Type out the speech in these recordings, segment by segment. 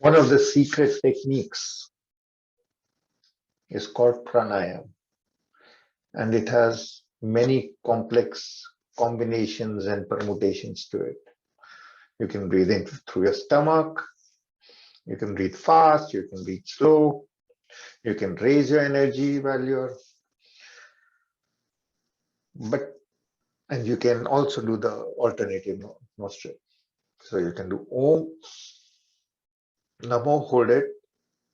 One of the secret techniques is called pranayama, and it has many complex combinations and permutations to it. You can breathe in through your stomach, you can breathe fast, you can breathe slow, you can raise your energy while you're, but, and you can also do the alternative nostril. So you can do Om, Namo, hold it,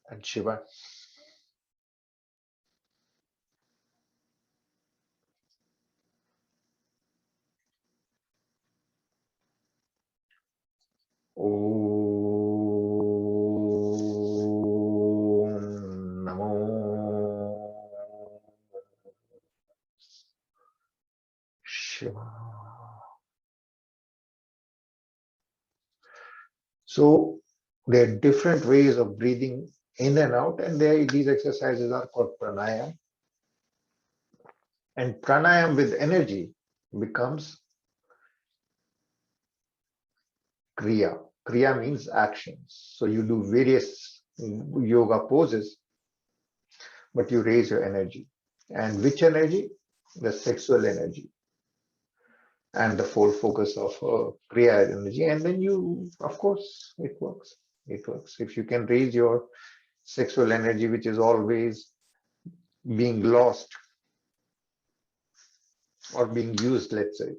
and Shiva. Om Namo Shiva. So there are different ways of breathing in and out, and these exercises are called pranayam. And pranayam with energy becomes kriya. Kriya means actions. So you do various yoga poses, but you raise your energy. And which energy? The sexual energy and the full focus of kriya energy. And then you, of course, it works. It works. If you can raise your sexual energy, which is always being lost or being used, let's say,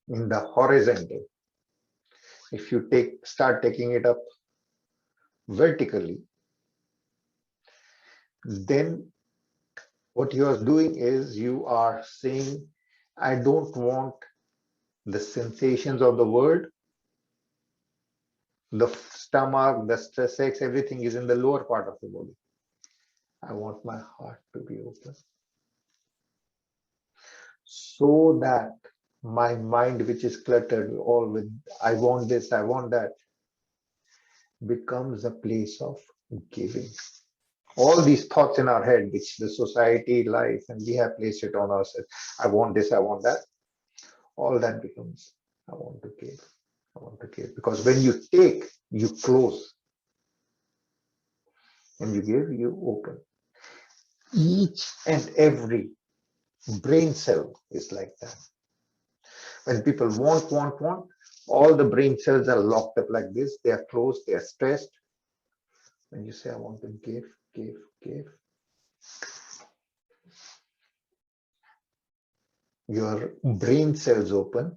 in the horizontal, if you start taking it up vertically, then what you are doing is you are saying, I don't want the sensations of the world. The stomach, the sex, everything is in the lower part of the body. I want my heart to be open so that my mind, which is cluttered all with I want this, I want that, becomes a place of giving. All these thoughts in our head, which the society, life, and we have placed it on ourselves. I want this, I want that. All that becomes, I want to give. I want to give. Because when you take, you close. And you give, you open. Each and every brain cell is like that. When people want, all the brain cells are locked up like this. They are closed, they are stressed. When you say, I want to give, your brain cells open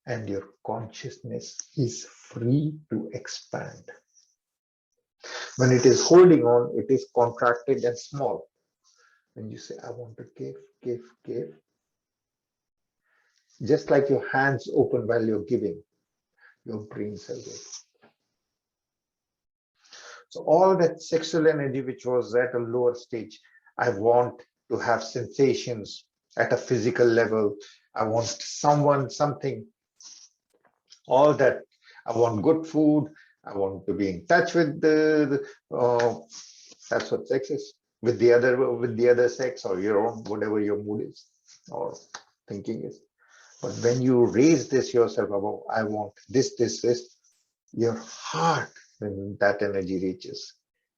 and your consciousness is free to expand. When it is holding on, it is contracted and small. When you say, I want to give, just like your hands open while you're giving, your brain cells open. So all that sexual energy, which was at a lower stage, I want to have sensations at a physical level. I want someone, something, all that. I want good food. I want to be in touch with that's what sex is, with the other sex or your own, whatever your mood is or thinking is. But when you raise this yourself about, I want this, your heart, when that energy reaches,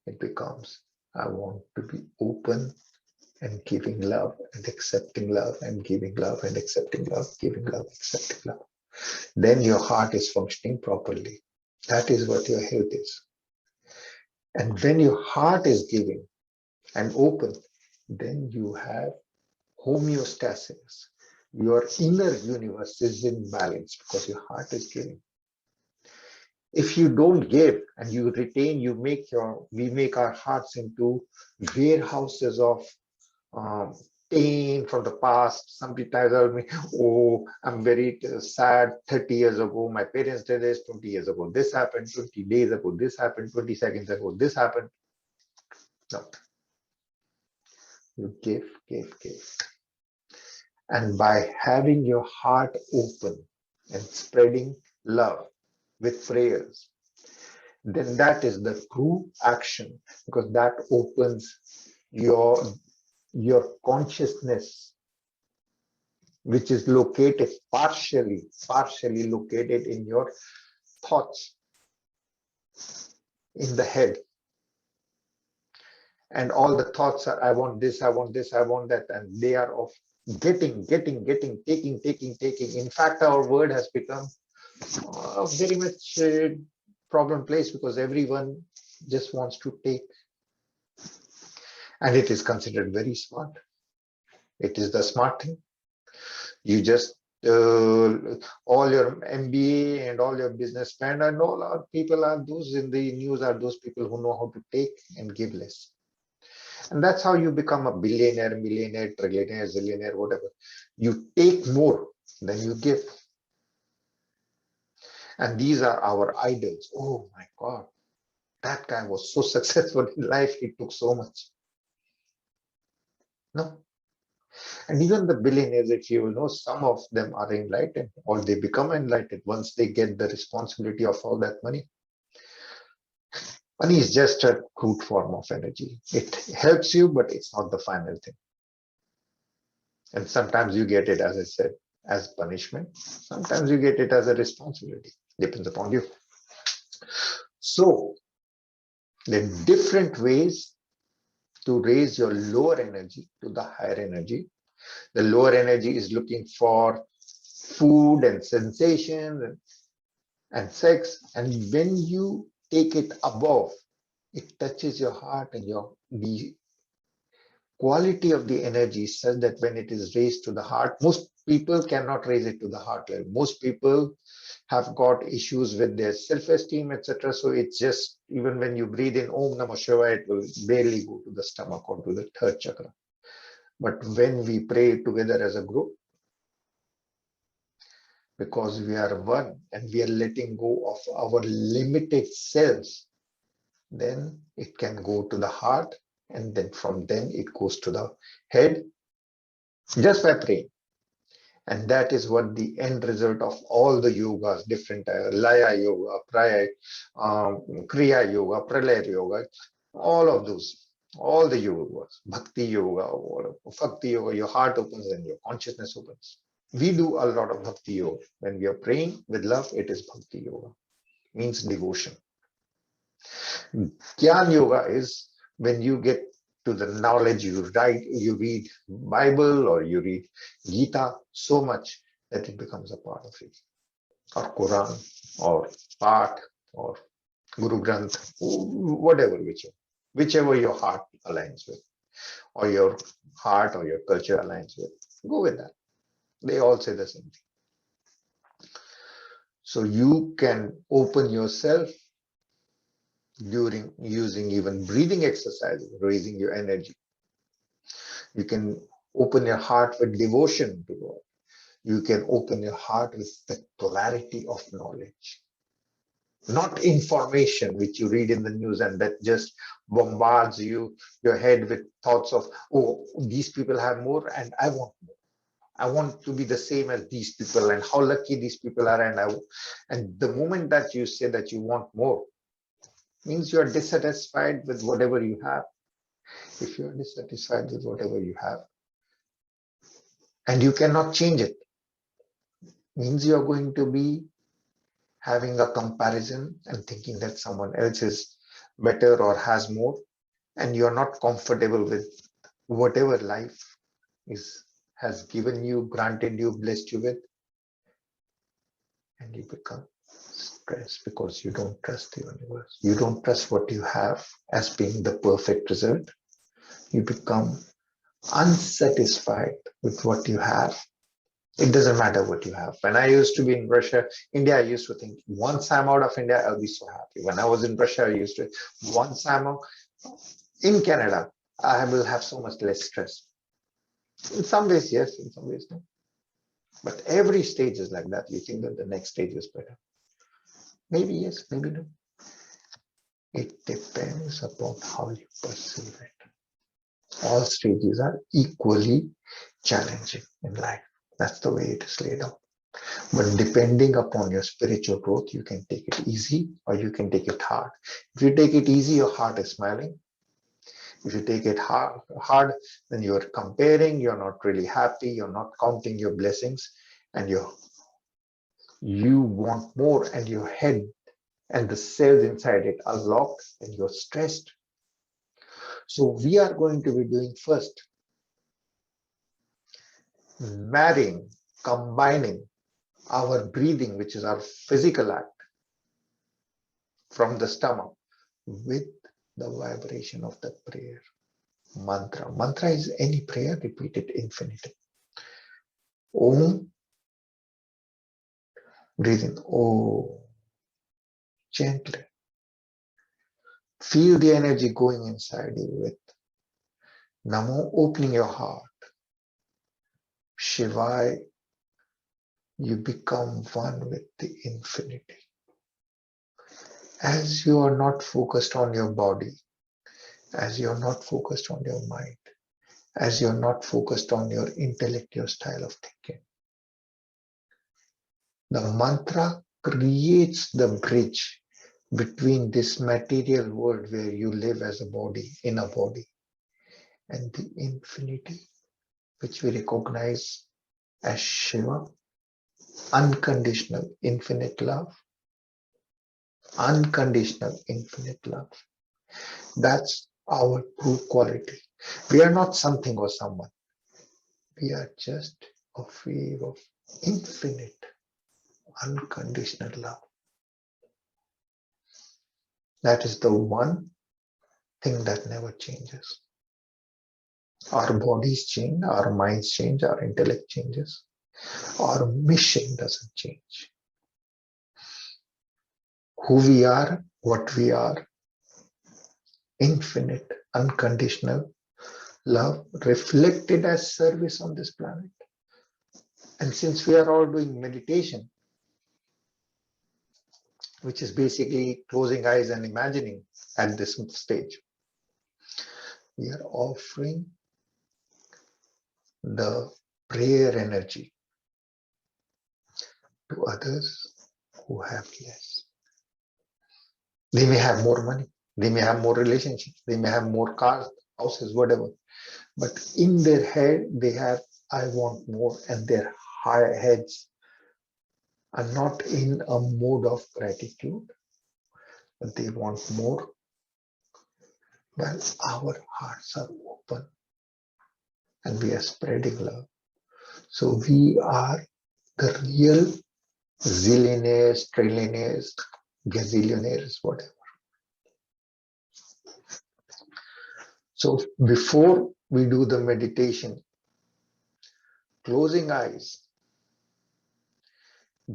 it becomes, I want to be open and giving love and accepting love and giving love and accepting love, giving love, accepting love. Then your heart is functioning properly. That is what your health is. And when your heart is giving and open, then you have homeostasis. Your inner universe is in balance because your heart is giving. If you don't give and you retain, we make our hearts into warehouses of pain from the past. Sometimes tell me, oh, I'm very sad. 30 years ago, my parents did this. 20 years ago, this happened. 20 days ago, this happened. 20 seconds ago, this happened. No. You give. And by having your heart open and spreading love with prayers, then that is the true action, because that opens your consciousness which is located partially located in your thoughts, in the head. And all the thoughts are, I want this, I want this, I want that, and they are of getting, taking. In fact, our world has become very much a problem place, because everyone just wants to take, and it is considered very smart. It is the smart thing. You just all your MBA and all your businessmen and all our people are those in the news, are those people who know how to take and give less. And that's how you become a billionaire, millionaire, trillionaire, zillionaire, whatever. You take more than you give. And these are our idols. Oh my God, that guy was so successful in life, he took so much. No. And even the billionaires, if you know, some of them are enlightened, or they become enlightened once they get the responsibility of all that money. Money is just a crude form of energy. It helps you, but it's not the final thing. And sometimes you get it, as I said, as punishment. Sometimes you get it as a responsibility. Depends upon you. So, there are different ways to raise your lower energy to the higher energy. The lower energy is looking for food and sensation and sex. And when you take it above, it touches your heart, and the quality of the energy is such that when it is raised to the heart, most people cannot raise it to the heart level. Most people have got issues with their self-esteem, etc. So it's just, even when you breathe in Om Namah Shivaya, it will barely go to the stomach or to the third chakra. But when we pray together as a group, because we are one and we are letting go of our limited selves, then it can go to the heart, and then from then it goes to the head, just by praying. And that is what the end result of all the yogas, different Laya yoga, Kriya yoga, Pralaya yoga, all of those, all the yogas, Bhakti yoga, or Bhakti yoga, your heart opens and your consciousness opens. We do a lot of Bhakti yoga. When we are praying with love, it is Bhakti yoga, means devotion. Gyan yoga is when you get to the knowledge, you read Bible or you read Gita so much that it becomes a part of you, or Quran or Path or Guru Granth, whatever, whichever your heart aligns with, or your heart or your culture aligns with, go with that. They all say the same thing. So you can open yourself during using even breathing exercises, raising your energy. You can open your heart with devotion to God. You can open your heart with the clarity of knowledge, not information which you read in the news and that just bombards your head with thoughts of, oh, these people have more and I want more. I want to be the same as these people, and how lucky these people are. And the moment that you say that you want more, means you are dissatisfied with whatever you have. If you are dissatisfied with whatever you have and you cannot change it, means you are going to be having a comparison and thinking that someone else is better or has more, and you are not comfortable with whatever life has given you, granted you, blessed you with, and you become stressed because you don't trust the universe. You don't trust what you have as being the perfect result. You become unsatisfied with what you have. It doesn't matter what you have. When I used to be in Russia, India, I used to think, once I'm out of India, I'll be so happy. When I was in Russia, I used to, once I'm out, in Canada, I will have so much less stress. In some ways, yes, in some ways, no. But every stage is like that. You think that the next stage is better. Maybe yes, maybe no. It depends upon how you perceive it. All stages are equally challenging in life. That's the way it is laid out. But depending upon your spiritual growth, you can take it easy or you can take it hard. If you take it easy, your heart is smiling. If you take it hard, then you're comparing, you're not really happy, you're not counting your blessings, and you want more, and your head and the cells inside it are locked, and you're stressed. So we are going to be doing first marrying, combining our breathing, which is our physical act from the stomach, with the vibration of the prayer. Mantra. Mantra is any prayer repeated infinity. Om, breathe in. Om, gently. Feel the energy going inside you with Namo, opening your heart. Shivaya, you become one with the infinity. As you are not focused on your body, as you are not focused on your mind, as you are not focused on your intellect, your style of thinking, the mantra creates the bridge between this material world where you live as a body, in a body, and the infinity, which we recognize as Shiva, unconditional, infinite love, unconditional, infinite love. That's our true quality. We are not something or someone. We are just a wave of infinite, unconditional love. That is the one thing that never changes. Our bodies change, our minds change, our intellect changes. Our mission doesn't change. Who we are, what we are, infinite, unconditional love reflected as service on this planet. And since we are all doing meditation, which is basically closing eyes and imagining at this stage, we are offering the prayer energy to others who have less. They may have more money, they may have more relationships, they may have more cars, houses, whatever. But in their head, they have, I want more, and their high heads are not in a mode of gratitude, but they want more. Well, our hearts are open and we are spreading love. So we are the real zillionaires, trillionaires, gazillionaires, whatever. So before we do the meditation, closing eyes,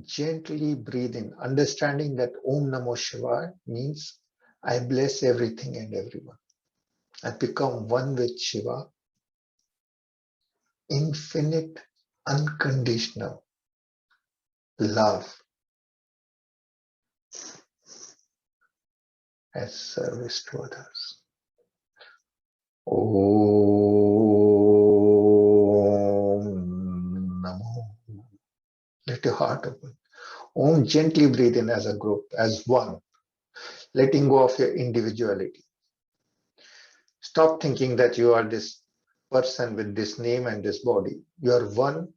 gently breathe in, understanding that Om Namo Shivaya means I bless everything and everyone. I become one with Shiva, infinite, unconditional love as service to others. Om Namo. Let your heart open. Om, gently breathe in as a group, as one, letting go of your individuality. Stop thinking that you are this person with this name and this body. You are one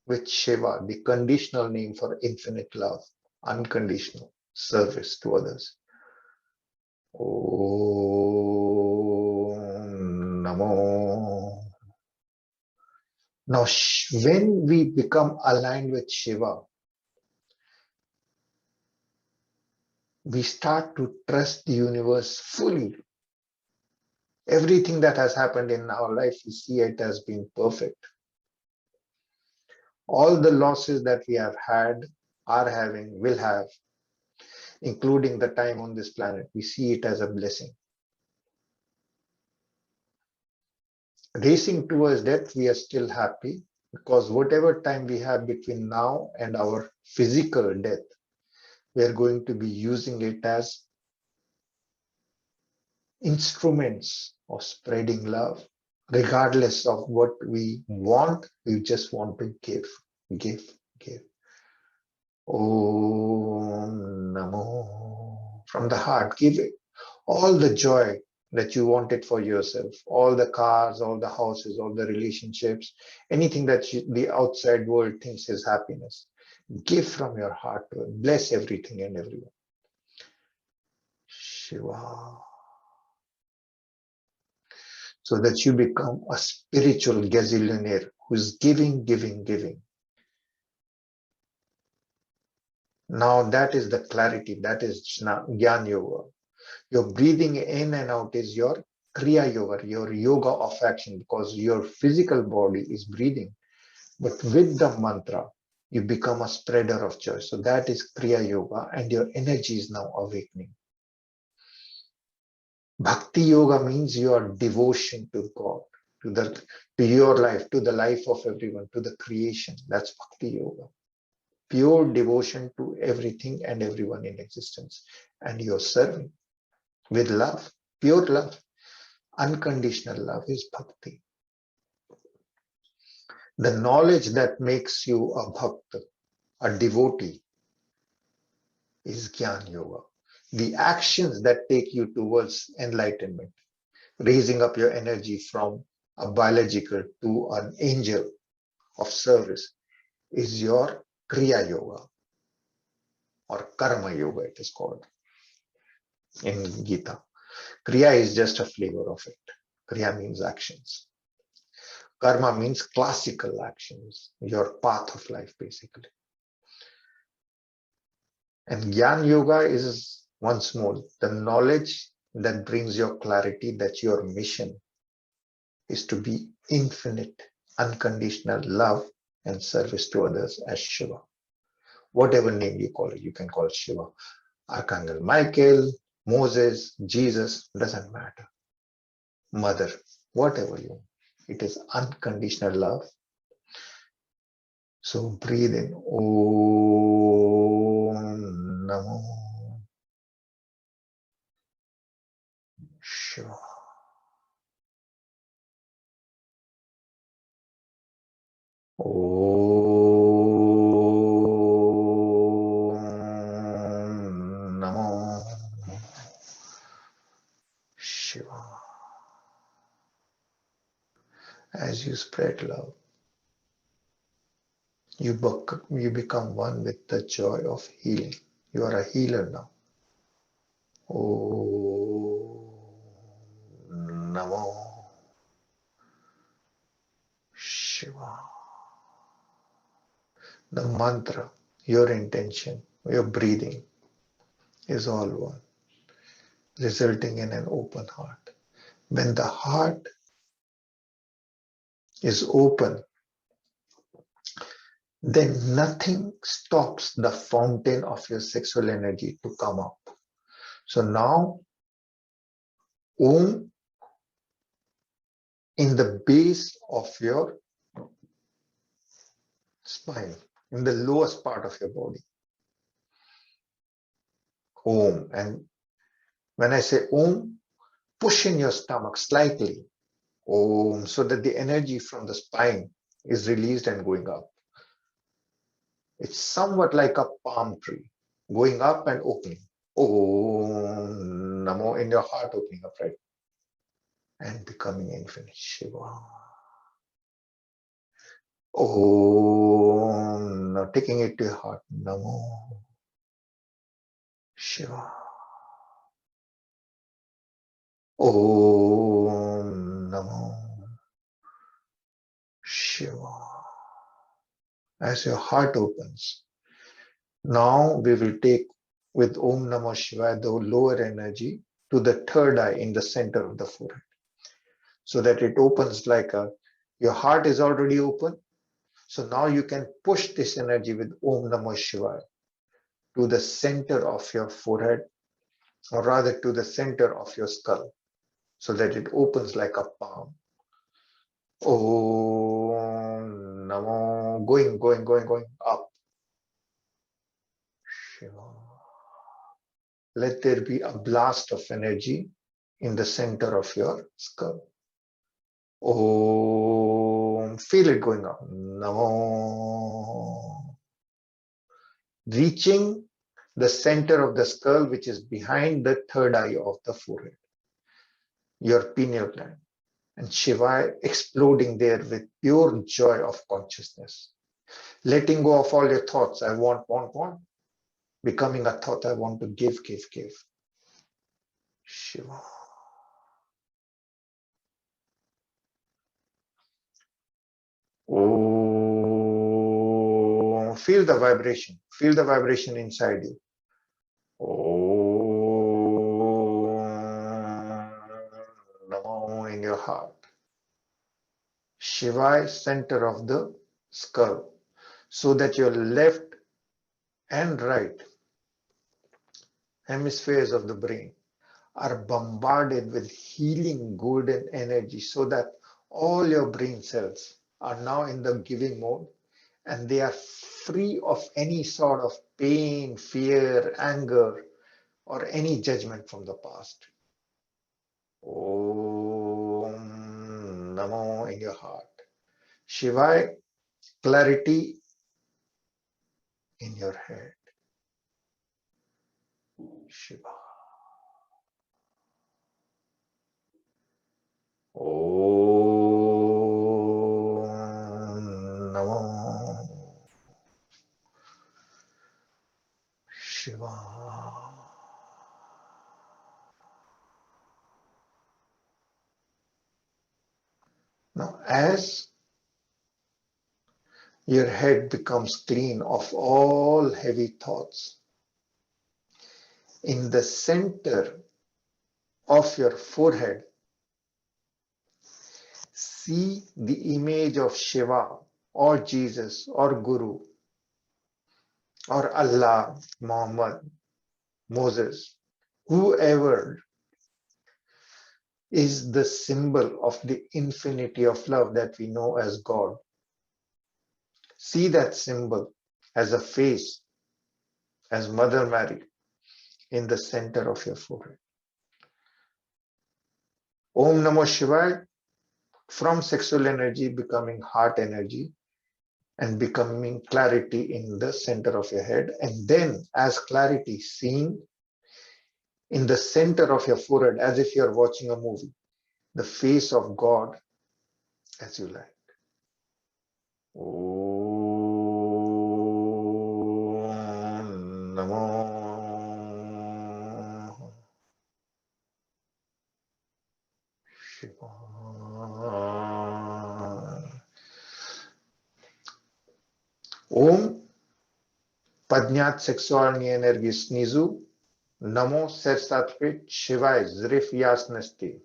with Shiva, the conditional name for infinite love, unconditional service to others. Om Namo. Now, when we become aligned with Shiva, we start to trust the universe fully. Everything that has happened in our life, we see it as being perfect. All the losses that we have had, are having, will have, including the time on this planet, we see it as a blessing. Racing towards death, we are still happy because whatever time we have between now and our physical death, we are going to be using it as instruments of spreading love. Regardless of what we want, we just want to give, give, give. Om Namo. From the heart, give it all the joy that you want it for yourself. All the cars, all the houses, all the relationships, anything that the outside world thinks is happiness. Give from your heart to it. Bless everything and everyone. Shiva. So that you become a spiritual gazillionaire who's giving, giving, giving. Now that is the clarity, that is Jnana Yoga. Your breathing in and out is your Kriya Yoga, your yoga of action, because your physical body is breathing. But with the mantra, you become a spreader of joy. So that is Kriya Yoga, and your energy is now awakening. Bhakti Yoga means your devotion to God, to your life, to the life of everyone, to the creation. That's Bhakti Yoga. Pure devotion to everything and everyone in existence. And you're serving with love, pure love. Unconditional love is Bhakti. The knowledge that makes you a bhakta, a devotee, is Jnana Yoga. The actions that take you towards enlightenment, raising up your energy from a biological to an angel of service, is your Kriya Yoga or Karma Yoga, it is called in Gita. Kriya is just a flavor of it. Kriya means actions. Karma means classical actions, your path of life, basically. And Jnana Yoga is, once more, the knowledge that brings your clarity that your mission is to be infinite, unconditional love and service to others as Shiva. Whatever name you call it, you can call it Shiva. Archangel Michael, Moses, Jesus, doesn't matter. Mother, whatever you want. It is unconditional love. So breathe in. Om Namo Shiva. Om Namo Shiva. As you spread love, you become one with the joy of healing. You are a healer now. Om Namo Shiva. The mantra, your intention, your breathing is all one, resulting in an open heart. When the heart is open, then nothing stops the fountain of your sexual energy to come up. So now, Om in the base of your spine, in the lowest part of your body. Om. And when I say Om, push in your stomach slightly. Om, so that the energy from the spine is released and going up. It's somewhat like a palm tree, going up and opening. Om Namo, in your heart opening up, right? And becoming infinite. Shiva. Om, now taking it to your heart. Namo Shiva. Om Namo Shiva. As your heart opens, now we will take with Om Namo Shiva the lower energy to the third eye in the center of the forehead, so that it opens like your heart is already open. So now you can push this energy with Om Namo Shiva to the center of your forehead, or rather to the center of your skull, so that it opens like a palm. Om Namo, going up. Shiva. Let there be a blast of energy in the center of your skull. Om, feel it going up. Namo. Reaching the center of the skull, which is behind the third eye of the forehead. your pineal gland, and Shivaya exploding there with pure joy of consciousness. Letting go of all your thoughts, I want, becoming a thought, I want to give. Shiva. Oh, feel the vibration inside you. Oh, Namo in your heart. Shivaya, center of the skull, so that your left and right hemispheres of the brain are bombarded with healing golden energy, so that all your brain cells are now in the giving mode and they are free of any sort of pain, fear, anger, or any judgment from the past. Om Namo in your heart. Shivaya, clarity in your head. Shiva. Om Namo Shiva. Now, as your head becomes clean of all heavy thoughts, in the center of your forehead, see the image of Shiva or Jesus or Guru or Allah, Muhammad, Moses, whoever is the symbol of the infinity of love that we know as God. See that symbol as a face, as Mother Mary, in the center of your forehead. Om Namo Shivaya, from sexual energy becoming heart energy and becoming clarity in the center of your head. And then as clarity seen in the center of your forehead, as if you're watching a movie, the face of God as you like. Om Namo Shivaya. Om Поднять сексуальные энергии снизу. Namo serce открыть. Shivaya, взрыв ясности.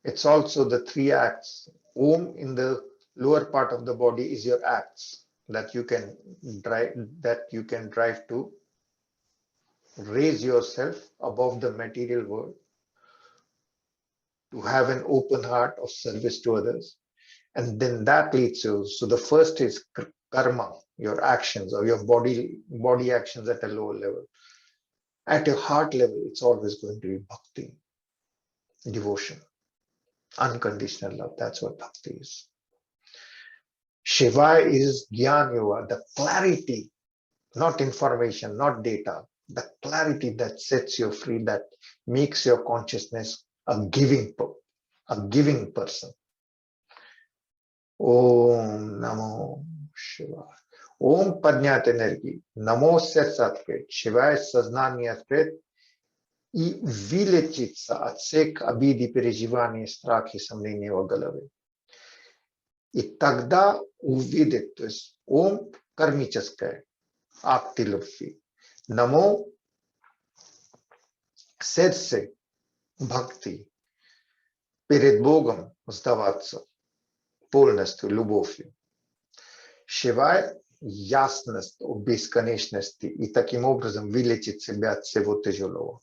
It's also the three acts. Om in the lower part of the body is your acts that you can drive to raise yourself above the material world, to have an open heart of service to others. And then that leads you. So the first is karma, your actions or your body actions at a lower level. At your heart level, it's always going to be bhakti, devotion, unconditional love. That's what bhakti is. Shiva is Gyan Yoga, the clarity, not information, not data, the clarity that sets you free, that makes your consciousness a giving person. Om Namo Shiva. Om поднять энергии. Namo сердце открыть. Shiva сознание открыть и вылечиться от всех обид и переживаний, страх и сомнений в голове. И тогда увидит, то есть Ом кармическое, акты любви. Намо сердце бхакти, перед Богом сдаваться полностью любовью. Шивая ясность о бесконечности и таким образом вылечить себя от всего тяжелого.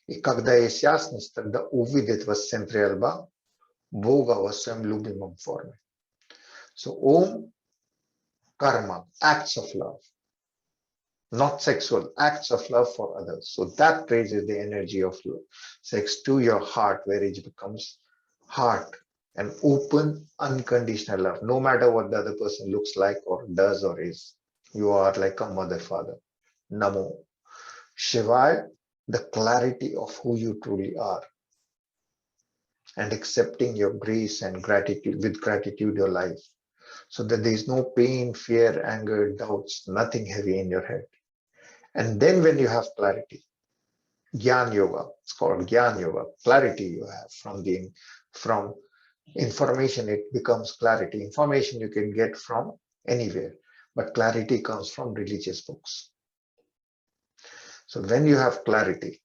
И когда есть ясность, тогда увидит в центре лба Бога во своем любимом форме. So Om karma, acts of love, not sexual, acts of love for others. So that raises the energy of love, sex to your heart, where it becomes heart and open, unconditional love. No matter what the other person looks like or does or is, you are like a mother, father. Namo Shivaya. the clarity of who you truly are, and accepting your grace and gratitude with gratitude your life, so that there is no pain, fear, anger, doubts, nothing heavy in your head. And then when you have clarity, Gyan Yoga, it's called Gyan Yoga, clarity you have from information, it becomes clarity. Information you can get from anywhere, but clarity comes from religious books. So when you have clarity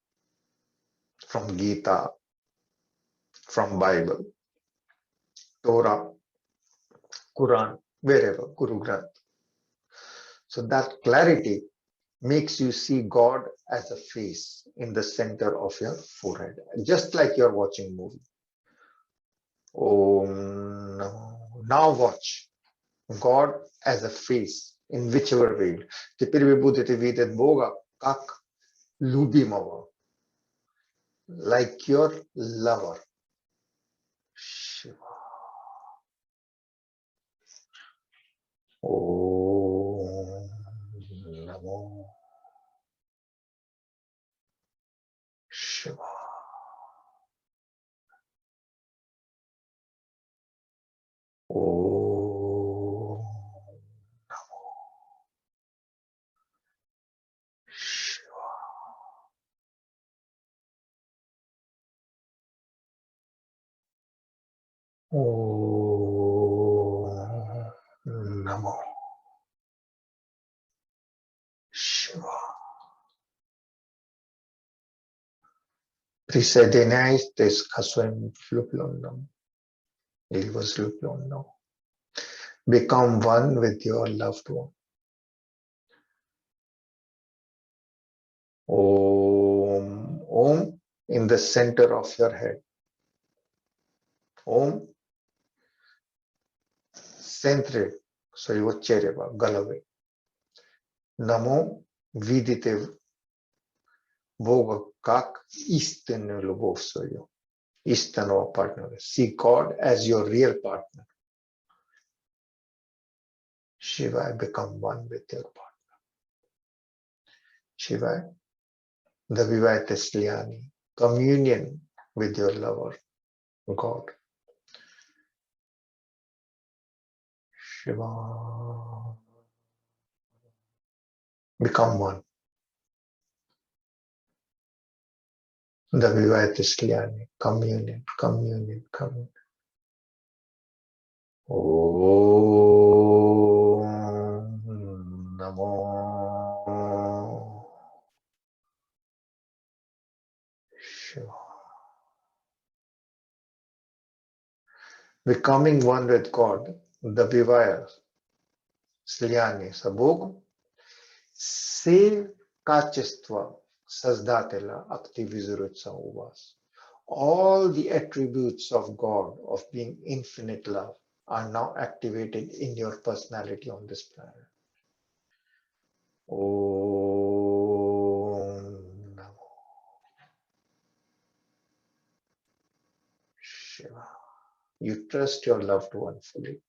from Gita, from Bible, Torah, Quran, wherever, Guru Granth, so that clarity makes you see God as a face in the center of your forehead, just like you're watching movie. Oh no. Now watch God as a face in whichever way. Теперь вы будете видеть Бога как любимого, like your lover. Shiva. Om Namo Shiva. Om Namo Shiva. Om Namo Shiva. Prisedineis des Kaswem Fluplonam. Become one with your loved one. Om, Om in the center of your head. Om centered, so you chereva, galave. Namo vidite Boga kak istinu любовь свою, истинного partner. See God as your real partner. Shiva, become one with your partner. Shiva, the Vivayate Sliani, communion with your lover, God. Shiva, become one. The Vivayate Sliani, communion, communion, communion. Om Namo Shiva. Becoming one with God, the Vivaya Sliani, Sabog, все качества Создателя активизируются у вас. All the attributes of God, of being infinite love, are now activated in your personality on this planet. Om Namo Shiva. You trust your loved one fully.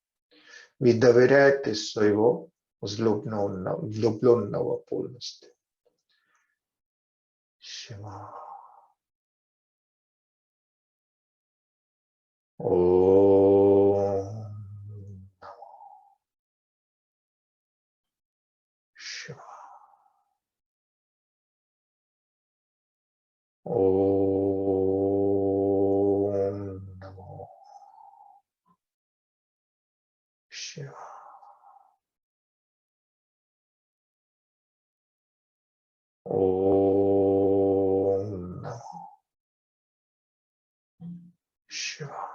Ви доверяете своего влюбленного полностью. Shiva. Om Namo Shiva. Om Namo Shiva. Om Namo Shiva.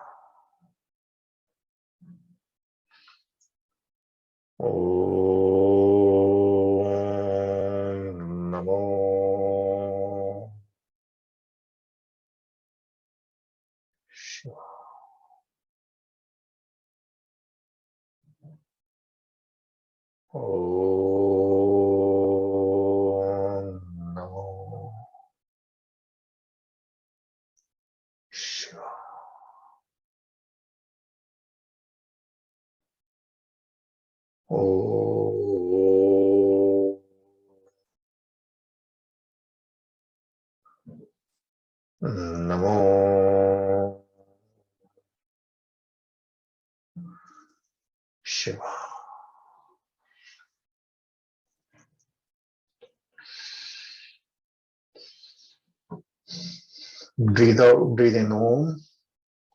Om Namo Shiva. Om Namo Shiva. Om. Namo Shiva. Breathe out, breathe in Om.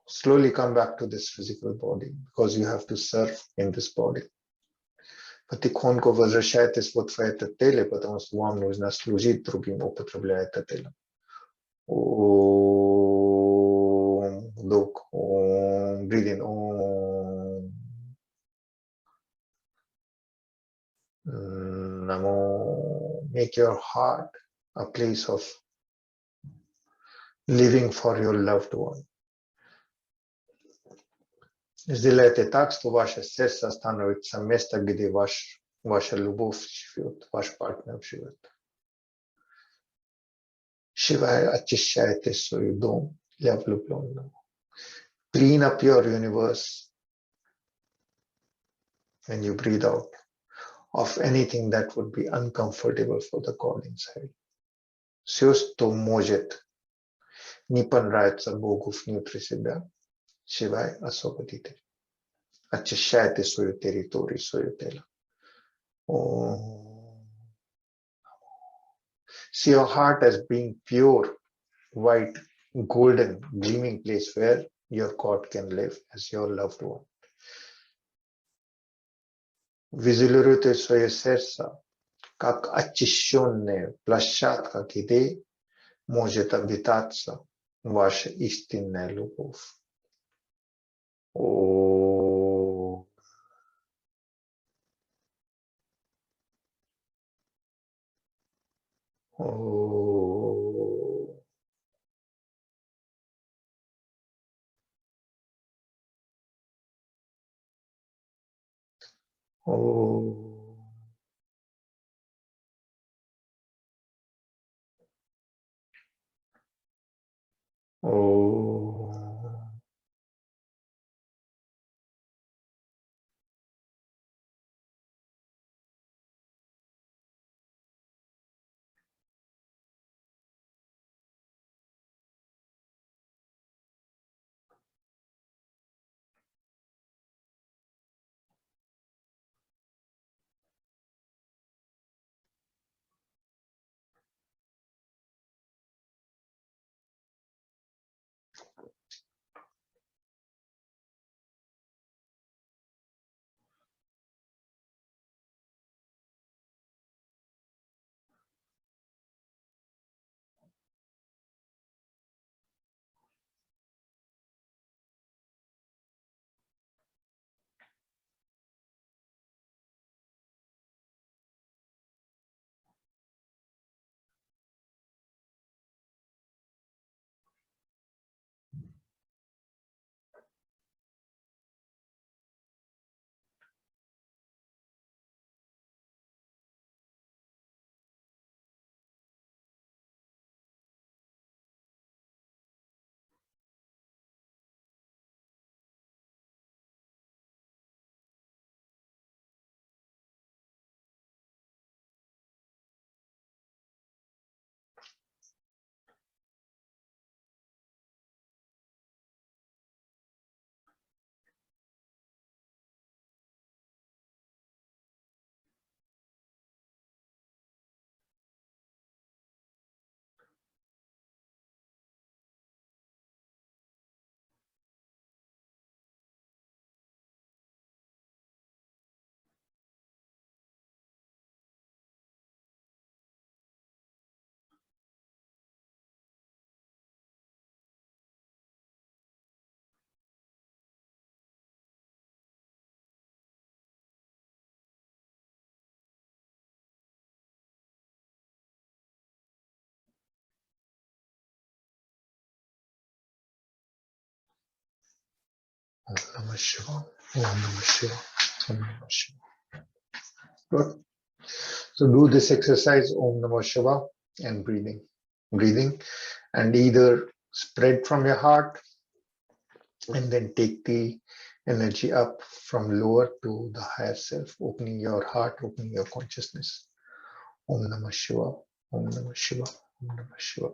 Slowly come back to this physical body because you have to serve in this body. Потихоньку возвращайтесь вот в это тело, потому что вам нужно служить другим, употребляя это тело. Om, look, Om, breathe in Om. Namo, make your heart a place of living for your loved one. Сделайте так, что ваше сердце становится местом, где ваша любовь живет, ваш партнер живет. Shiva, очищайте свой дом для влюбленного. Clean up your universe when you breathe out of anything that would be uncomfortable for the God inside. Все, что может не понравиться Богу внутри себя, Shiva, освободите. Очищайте свою территорию, свое тело. See your heart as being pure, white, golden, gleaming place where your God can live as your loved one. Визуализируйте свое сердце как очищенная площадка, где может обитаться ваша истинная любовь. О, о, о, о. Om Namah Shiva. Om Namah Shiva. Om Namah Shiva. Good. So do this exercise, Om Namah Shiva, and breathing. Breathing, and either spread from your heart and then take the energy up from lower to the higher self, opening your heart, opening your consciousness. Om Namah Shiva. Om Namah Shiva. Om Namah Shiva.